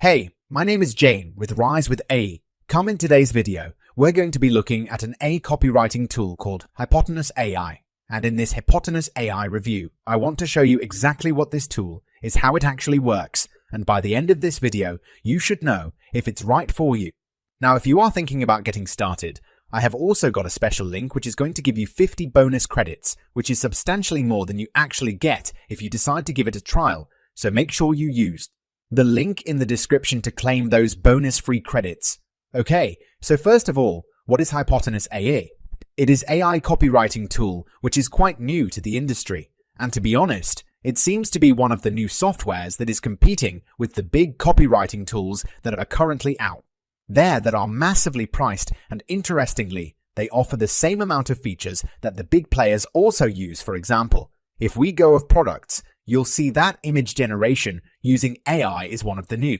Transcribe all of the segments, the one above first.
Hey, my name is Jane with Rise with A. Come in today's video, we're going to be looking at an A copywriting tool called Hypotenuse AI. And in this Hypotenuse AI review, I want to show you exactly what this tool is, how it actually works, and by the end of this video, you should know if it's right for you. Now, if you are thinking about getting started, I have also got a special link which is going to give you 50 bonus credits, which is substantially more than you actually get if you decide to give it a trial, so make sure you use the link in the description to claim those bonus free credits. Okay, so first of all, what is Hypotenuse AI? It is AI copywriting tool which is quite new to the industry, and to be honest, it seems to be one of the new softwares that is competing with the big copywriting tools that are currently out there that are massively priced, and interestingly, they offer the same amount of features that the big players also use. For example, if we go of products, you'll see that image generation using AI is one of the new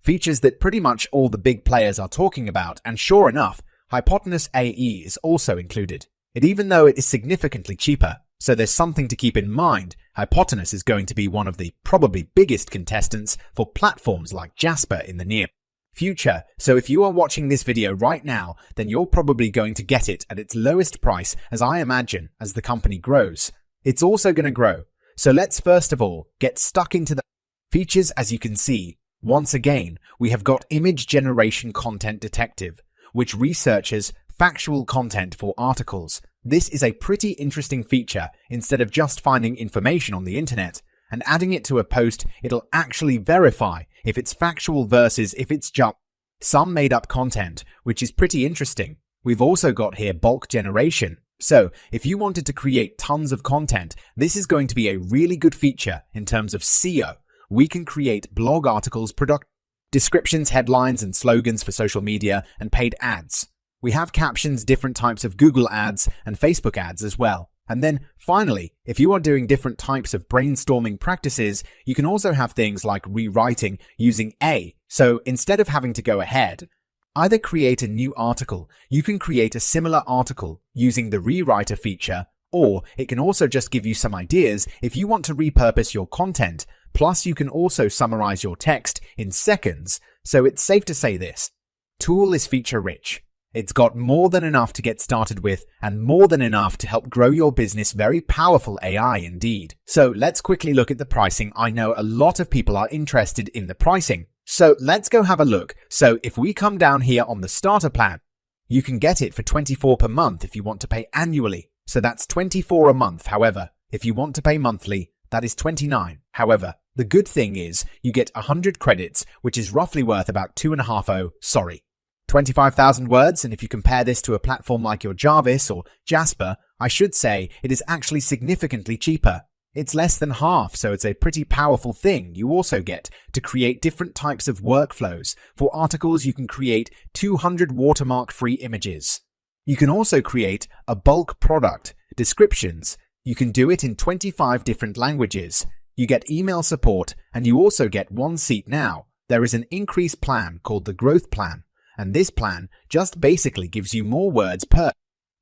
features that pretty much all the big players are talking about, and sure enough, Hypotenuse AI is also included. Even though it is significantly cheaper, so there's something to keep in mind. Hypotenuse is going to be one of the probably biggest contestants for platforms like Jasper in the near future. So if you are watching this video right now, then you're probably going to get it at its lowest price, as I imagine as the company grows. It's also going to grow. So let's first of all get stuck into the features. As you can see, once again, we have got image generation content detective, which researches factual content for articles. This is a pretty interesting feature. Instead of just finding information on the internet and adding it to a post, it'll actually verify if it's factual versus if it's just some made-up content, which is pretty interesting. We've also got here bulk generation. So if you wanted to create tons of content, this is going to be a really good feature in terms of SEO. We can create blog articles, product descriptions, headlines, and slogans for social media and paid ads. We have captions, different types of Google ads and Facebook ads as well. And then finally, if you are doing different types of brainstorming practices, you can also have things like rewriting using A. So instead of having to go ahead, either create a new article, you can create a similar article using the rewriter feature, or it can also just give you some ideas if you want to repurpose your content. Plus, you can also summarize your text in seconds. So it's safe to say this tool is feature rich. It's got more than enough to get started with and more than enough to help grow your business. Very powerful AI indeed. So let's quickly look at the pricing. I know a lot of people are interested in the pricing, so let's go have a look. So if we come down here on the starter plan, you can get it for $24 per month if you want to pay annually. So that's $24 a month. However, if you want to pay monthly, that is $29. However, the good thing is you get 100 credits, which is roughly worth about 25,000 words, and if you compare this to a platform like your Jarvis or Jasper, I should say it is actually significantly cheaper. It's less than half, so it's a pretty powerful thing. You also get to create different types of workflows. For articles, you can create 200 watermark-free images. You can also create a bulk product, descriptions. You can do it in 25 different languages. You get email support, and you also get one seat now. There is an increase plan called the growth plan. And this plan just basically gives you more words per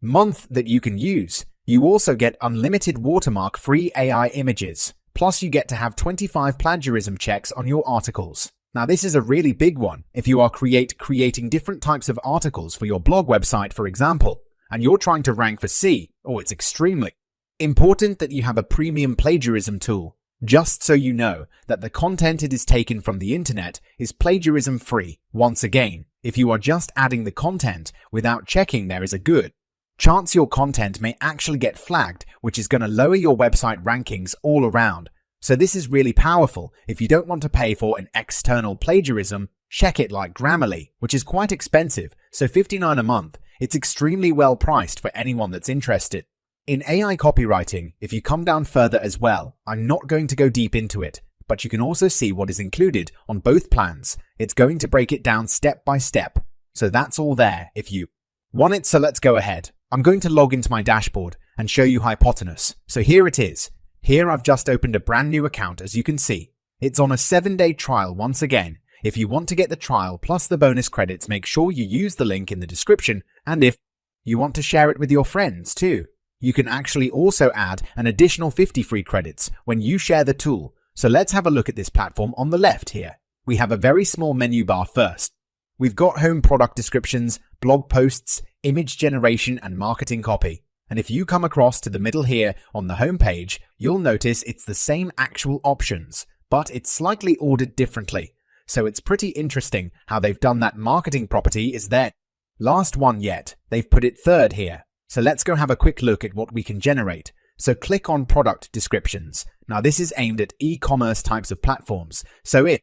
month that you can use. You also get unlimited watermark-free AI images. Plus, you get to have 25 plagiarism checks on your articles. Now, this is a really big one. If you are creating different types of articles for your blog website, for example, and you're trying to rank for C, it's extremely important that you have a premium plagiarism tool. Just so you know that the content it is taken from the internet is plagiarism-free. Once again, if you are just adding the content without checking, there is a good chance your content may actually get flagged, which is going to lower your website rankings all around. So this is really powerful. If you don't want to pay for an external plagiarism, check it like Grammarly, which is quite expensive, so $59 a month. It's extremely well priced for anyone that's interested in AI copywriting. If you come down further as well, I'm not going to go deep into it, but you can also see what is included on both plans. It's going to break it down step by step. So that's all there if you want it. So let's go ahead. I'm going to log into my dashboard and show you Hypotenuse. So here it is. Here I've just opened a brand new account. As you can see, it's on a 7-day trial. Once again, if you want to get the trial plus the bonus credits, make sure you use the link in the description. And if you want to share it with your friends too, you can actually also add an additional 50 free credits when you share the tool. So let's have a look at this platform on the left here. we have a very small menu bar first. We've got home product descriptions, blog posts, image generation, and marketing copy. And if you come across to the middle here on the home page, you'll notice it's the same actual options, but it's slightly ordered differently. So it's pretty interesting how they've done that. Marketing property is there. Last one yet, they've put it third here. So let's go have a quick look at what we can generate. So click on product descriptions. Now this is aimed at e-commerce types of platforms. So if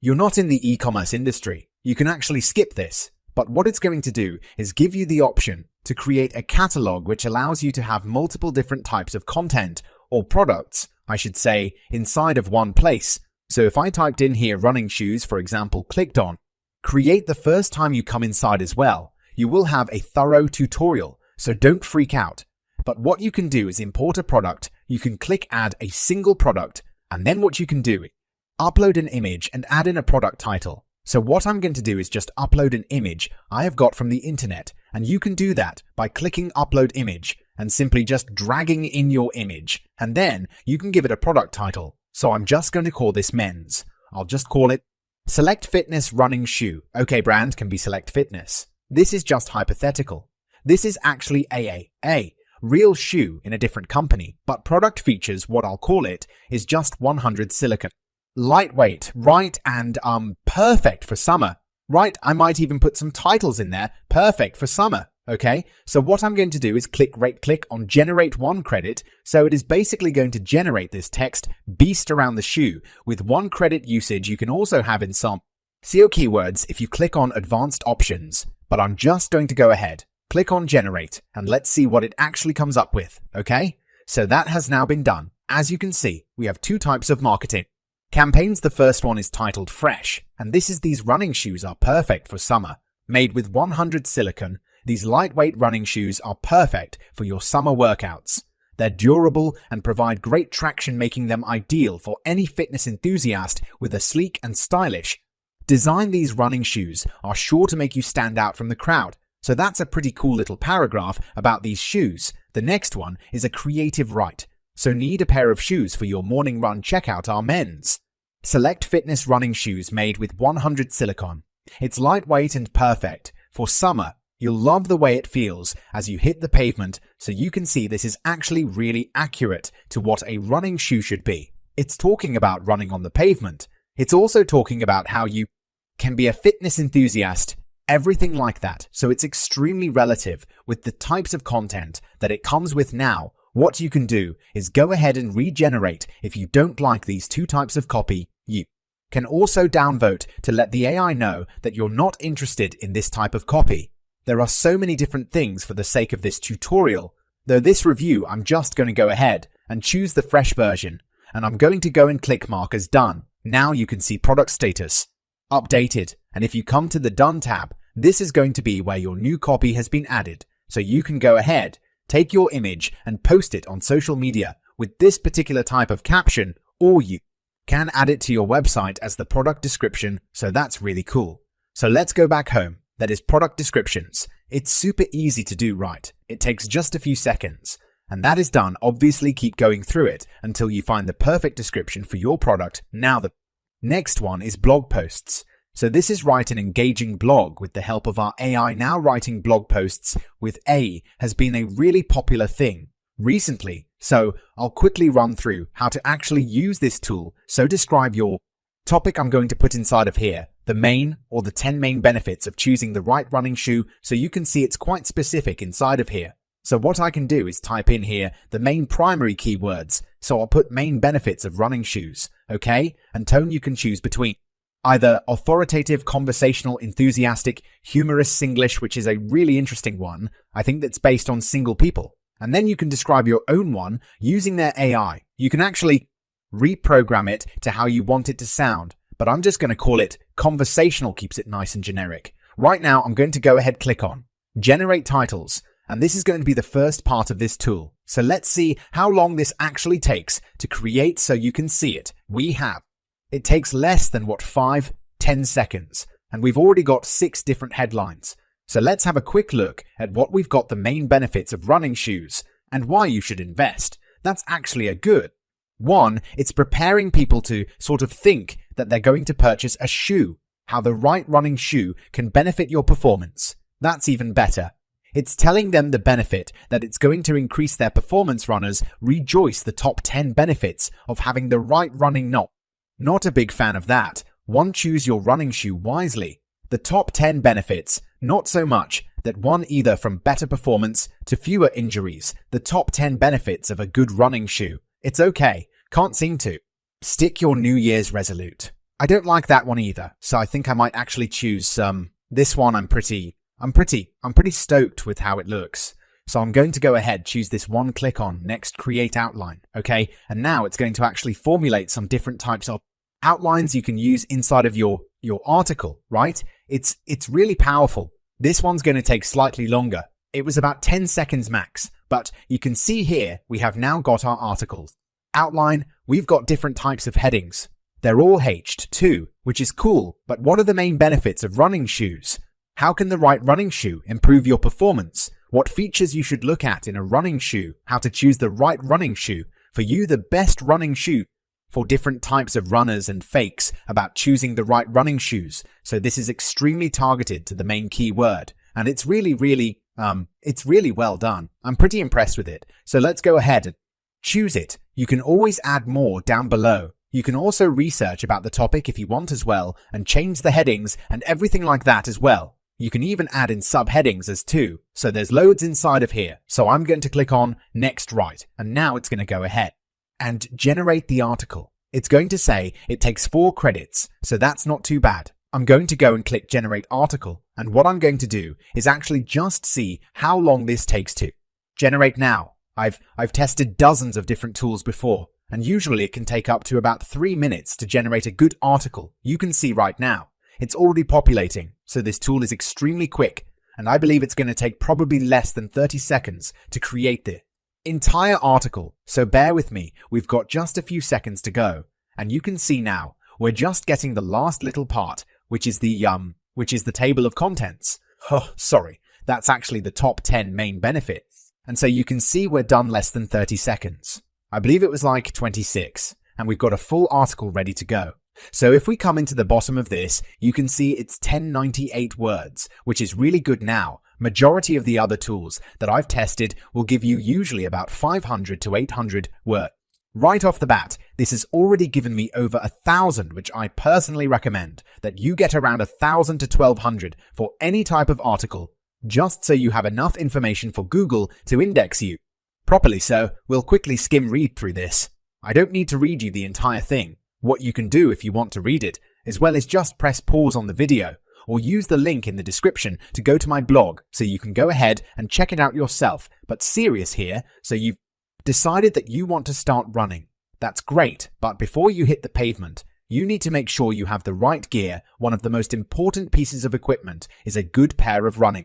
you're not in the e-commerce industry, you can actually skip this. But what it's going to do is give you the option to create a catalog which allows you to have multiple different types of content or products, I should say, inside of one place. So if I typed in here running shoes, for example, clicked on create the first time you come inside as well, you will have a thorough tutorial. So don't freak out. But what you can do is import a product. You can click add a single product. And then what you can do is upload an image and add in a product title. So what I'm going to do is just upload an image I have got from the internet, and you can do that by clicking upload image and simply just dragging in your image, and then you can give it a product title. So I'm just going to call this men's. I'll just call it Select Fitness Running Shoe. Okay, brand can be Select Fitness. This is just hypothetical. This is actually a real shoe in a different company, but product features, what I'll call it, is just 100 silicon. Lightweight, right, and perfect for summer. Right, I might even put some titles in there, perfect for summer, okay? So what I'm going to do is right-click on Generate One Credit, so it is basically going to generate this text beast around the shoe with 1 credit usage. You can also have in some SEO keywords if you click on Advanced Options, but I'm just going to go ahead, click on Generate, and let's see what it actually comes up with, okay? So that has now been done. As you can see, we have 2 types of marketing campaigns. The first one is titled Fresh, and this is these running shoes are perfect for summer. Made with 100 silicone, these lightweight running shoes are perfect for your summer workouts. They're durable and provide great traction, making them ideal for any fitness enthusiast with a sleek and stylish design. These running shoes are sure to make you stand out from the crowd. So that's a pretty cool little paragraph about these shoes. The next one is a creative right. So need a pair of shoes for your morning run? Check out our men's Select Fitness running shoes made with 100 silicone. It's lightweight and perfect for summer. You'll love the way it feels as you hit the pavement, so you can see this is actually really accurate to what a running shoe should be. It's talking about running on the pavement. It's also talking about how you can be a fitness enthusiast, everything like that. So it's extremely relative with the types of content that it comes with now. What you can do is go ahead and regenerate. If you don't like these 2 types of copy, you can also downvote to let the AI know that you're not interested in this type of copy. There are so many different things for the sake of this tutorial. Though this review, I'm just going to go ahead and choose the fresh version, and I'm going to go and click mark as done. Now you can see product status updated, and if you come to the Done tab, this is going to be where your new copy has been added. So you can go ahead, take your image and post it on social media with this particular type of caption, or you can add it to your website as the product description. So that's really cool. So let's go back home. That is product descriptions. It's super easy to do, right? It takes just a few seconds. And that is done. Obviously keep going through it until you find the perfect description for your product. Now the next one is blog posts. So this is write an engaging blog with the help of our AI. Now writing blog posts with AI has been a really popular thing recently. So I'll quickly run through how to actually use this tool. So describe your topic. I'm going to put inside of here the main or the 10 main benefits of choosing the right running shoe. So you can see it's quite specific inside of here. So what I can do is type in here the main primary keywords. So I'll put main benefits of running shoes. Okay. And tone you can choose between either authoritative, conversational, enthusiastic, humorous, Singlish, which is a really interesting one. I think that's based on single people. And then you can describe your own one using their AI. You can actually reprogram it to how you want it to sound, but I'm just going to call it conversational, keeps it nice and generic. Right now, I'm going to go ahead, click on Generate Titles, and this is going to be the first part of this tool. So let's see how long this actually takes to create so you can see it. It takes less than 5-10 seconds, and we've already got 6 different headlines. So let's have a quick look at what we've got. The main benefits of running shoes and why you should invest. That's actually a good one. It's preparing people to sort of think that they're going to purchase a shoe, how the right running shoe can benefit your performance. That's even better. It's telling them the benefit that it's going to increase their performance. Runners rejoice the top 10 benefits of having the right running knot. Not a big fan of that. One, choose your running shoe wisely. The top 10 benefits, not so much that one, either from better performance to fewer injuries. The top 10 benefits of a good running shoe. It's okay. Can't seem to. Stick your New Year's resolute. I don't like that one either, so I think I might actually choose this one. I'm pretty stoked with how it looks. So I'm going to go ahead, choose this one, click on next, create outline. Okay. And now it's going to actually formulate some different types of outlines you can use inside of your article, right? It's really powerful. This one's going to take slightly longer. It was about 10 seconds max, but you can see here we have now got our articles. Outline, we've got different types of headings. They're all H'd too, which is cool, but what are the main benefits of running shoes? How can the right running shoe improve your performance? What features you should look at in a running shoe? How to choose the right running shoe? For you, the best running shoe for different types of runners and fakes about choosing the right running shoes. So this is extremely targeted to the main keyword. And it's really well done. I'm pretty impressed with it. So let's go ahead and choose it. You can always add more down below. You can also research about the topic if you want as well and change the headings and everything like that as well. You can even add in subheadings as too. So there's loads inside of here. So I'm going to click on next, right. And now it's going to go ahead and generate the article. It's going to say it takes 4 credits. So that's not too bad. I'm going to go and click generate article. And what I'm going to do is actually just see how long this takes to generate now. I've tested dozens of different tools before, and usually it can take up to about 3 minutes to generate a good article. You can see right now, it's already populating. So this tool is extremely quick, and I believe it's going to take probably less than 30 seconds to create the entire article. So bear with me, we've got just a few seconds to go, and you can see now, we're just getting the last little part, which is the table of contents. Oh, sorry, that's actually the top 10 main benefits. And so you can see we're done less than 30 seconds. I believe it was like 26, and we've got a full article ready to go. So if we come into the bottom of this, you can see it's 1098 words, which is really good now. Majority of the other tools that I've tested will give you usually about 500 to 800 words. Right off the bat, this has already given me over 1,000, which I personally recommend that you get around 1,000 to 1,200 for any type of article, just so you have enough information for Google to index you properly. So we'll quickly skim read through this. I don't need to read you the entire thing. What you can do if you want to read it, as well as just press pause on the video, or use the link in the description to go to my blog so you can go ahead and check it out yourself. But serious here, so you've decided that you want to start running. That's great, but before you hit the pavement, you need to make sure you have the right gear. One of the most important pieces of equipment is a good pair of running.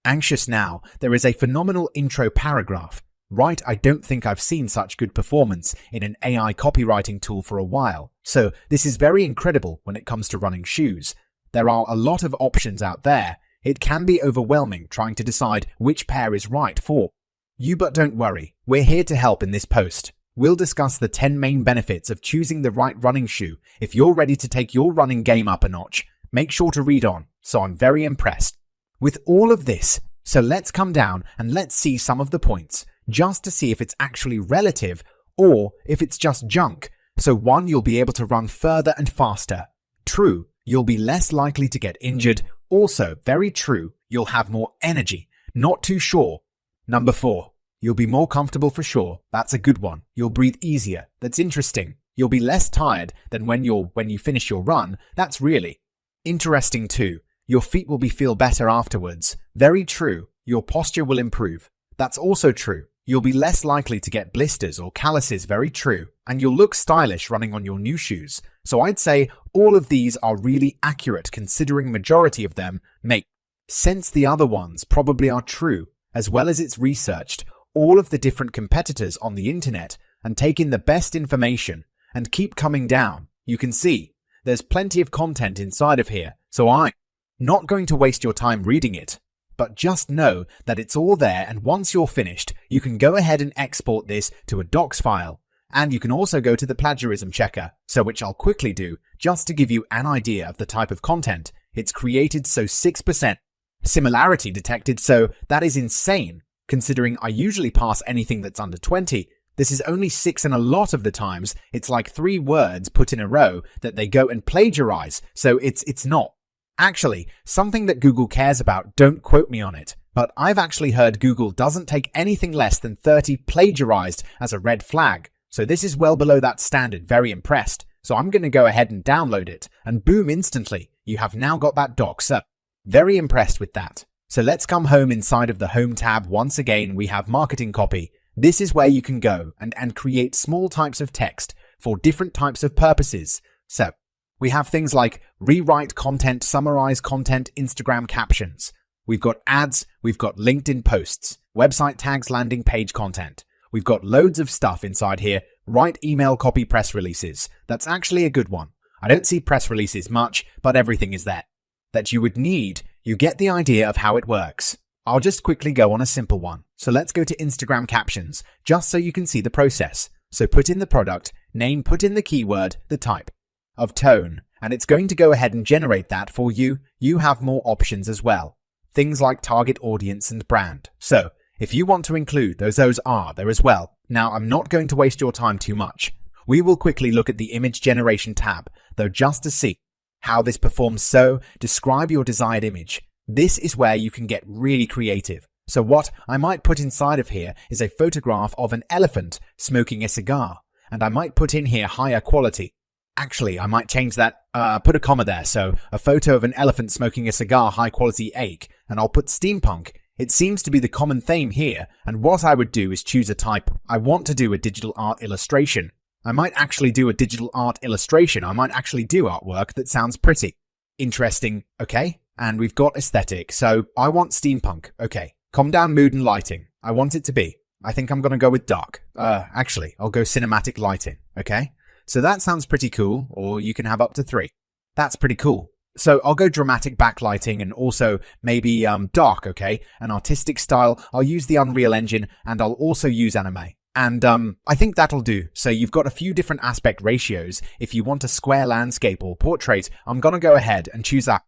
Anxious now, there is a phenomenal intro paragraph. Right, I don't think I've seen such good performance in an AI copywriting tool for a while. So this is very incredible when it comes to running shoes. There are a lot of options out there. It can be overwhelming trying to decide which pair is right for you, but don't worry. We're here to help in this post. We'll discuss the 10 main benefits of choosing the right running shoe. If you're ready to take your running game up a notch, make sure to read on. So I'm very impressed with all of this. So let's come down and let's see some of the points, just to see if it's actually relative or if it's just junk. So 1, you'll be able to run further and faster. True, you'll be less likely to get injured. Also, very true, you'll have more energy. Not too sure. Number 4, you'll be more comfortable for sure. That's a good one. You'll breathe easier. That's interesting. You'll be less tired than when you finish your run. That's really interesting too. Your feet will feel better afterwards. Very true. Your posture will improve. That's also true. You'll be less likely to get blisters or calluses. Very true. And you'll look stylish running on your new shoes. So I'd say all of these are really accurate, considering majority of them make sense. The other ones probably are true, as well as it's researched all of the different competitors on the internet and taken the best information and keep coming down. You can see there's plenty of content inside of here. So I'm not going to waste your time reading it, but just know that it's all there, and once you're finished, you can go ahead and export this to a docs file. And you can also go to the plagiarism checker, so which I'll quickly do, just to give you an idea of the type of content it's created. So 6% similarity detected, so that is insane. Considering I usually pass anything that's under 20, this is only 6, and a lot of the times it's like 3 words put in a row that they go and plagiarize, so it's not. Actually, something that Google cares about, don't quote me on it, but I've actually heard Google doesn't take anything less than 30 plagiarized as a red flag, so this is well below that standard. Very impressed. So I'm going to go ahead and download it, and boom, instantly, you have now got that doc, so very impressed with that. So let's come home. Inside of the Home tab, once again, we have marketing copy. This is where you can go and create small types of text for different types of purposes. So we have things like rewrite content, summarize content, Instagram captions. We've got ads, we've got LinkedIn posts, website tags, landing page content. We've got loads of stuff inside here. Write email copy, press releases. That's actually a good one. I don't see press releases much, but everything is there that you would need. You get the idea of how it works. I'll just quickly go on a simple one. So let's go to Instagram captions, just so you can see the process. So put in the product name, put in the keyword, the type of tone, and it's going to go ahead and generate that for you. You have more options as well. Things like target audience and brand. So if you want to include those are there as well. Now, I'm not going to waste your time too much. We will quickly look at the image generation tab, though, just to see how this performs. So describe your desired image. This is where you can get really creative. So what I might put inside of here is a photograph of an elephant smoking a cigar, and I might put in here higher quality. Actually, I might change that, put a comma there. So a photo of an elephant smoking a cigar, high quality ache, and I'll put steampunk. It seems to be the common theme here, and what I would do is choose a type. I want to do a digital art illustration. I might actually do a digital art illustration. I might actually do artwork that sounds pretty interesting. Okay. And we've got aesthetic. So I want steampunk. Okay. Calm down mood and lighting. I want it to be. I think I'm going to go with dark. Actually, I'll go cinematic lighting. Okay. So that sounds pretty cool. Or you can have up to 3. That's pretty cool. So I'll go dramatic backlighting and also maybe dark. Okay. An artistic style. I'll use the Unreal Engine, and I'll also use anime. And I think that'll do. So you've got a few different aspect ratios. If you want a square landscape or portrait, I'm going to go ahead and choose that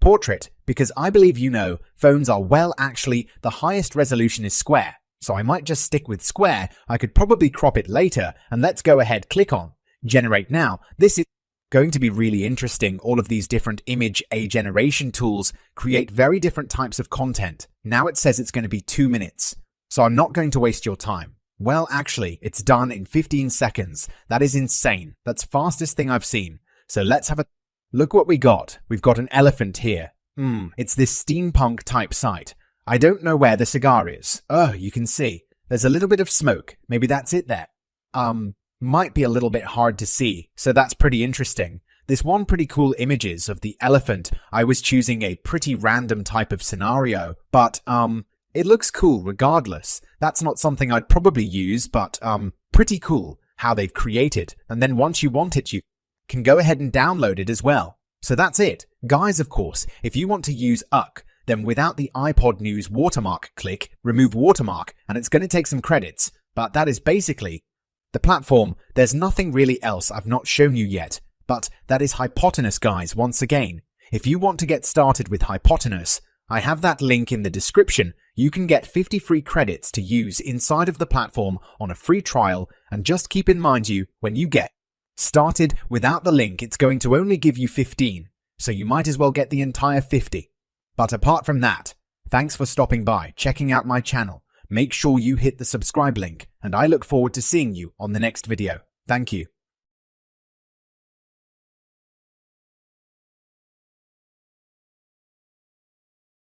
portrait, because I believe phones are, well, actually the highest resolution is square. So I might just stick with square. I could probably crop it later, and let's go ahead, click on generate now. This is going to be really interesting. All of these different image generation tools create very different types of content. Now it says it's going to be 2 minutes. So I'm not going to waste your time. Well, actually, it's done in 15 seconds. That is insane. That's fastest thing I've seen. So let's have a look what we got. We've got an elephant here. It's this steampunk type site. I don't know where the cigar is. Oh, you can see. There's a little bit of smoke. Maybe that's it there. Might be a little bit hard to see. So that's pretty interesting. This one pretty cool images of the elephant. I was choosing a pretty random type of scenario, but it looks cool regardless. That's not something I'd probably use, but pretty cool how they've created. And then once you want it, you can go ahead and download it as well. So that's it. Guys, of course, if you want to use UCK, then without the iPod News watermark, click remove watermark, and it's going to take some credits. But that is basically the platform. There's nothing really else I've not shown you yet, but that is Hypotenuse, guys. Once again, if you want to get started with Hypotenuse, I have that link in the description. You can get 50 free credits to use inside of the platform on a free trial, and just keep in mind when you get started without the link, it's going to only give you 15, so you might as well get the entire 50. But apart from that, thanks for stopping by, checking out my channel. Make sure you hit the subscribe link, and I look forward to seeing you on the next video. Thank you.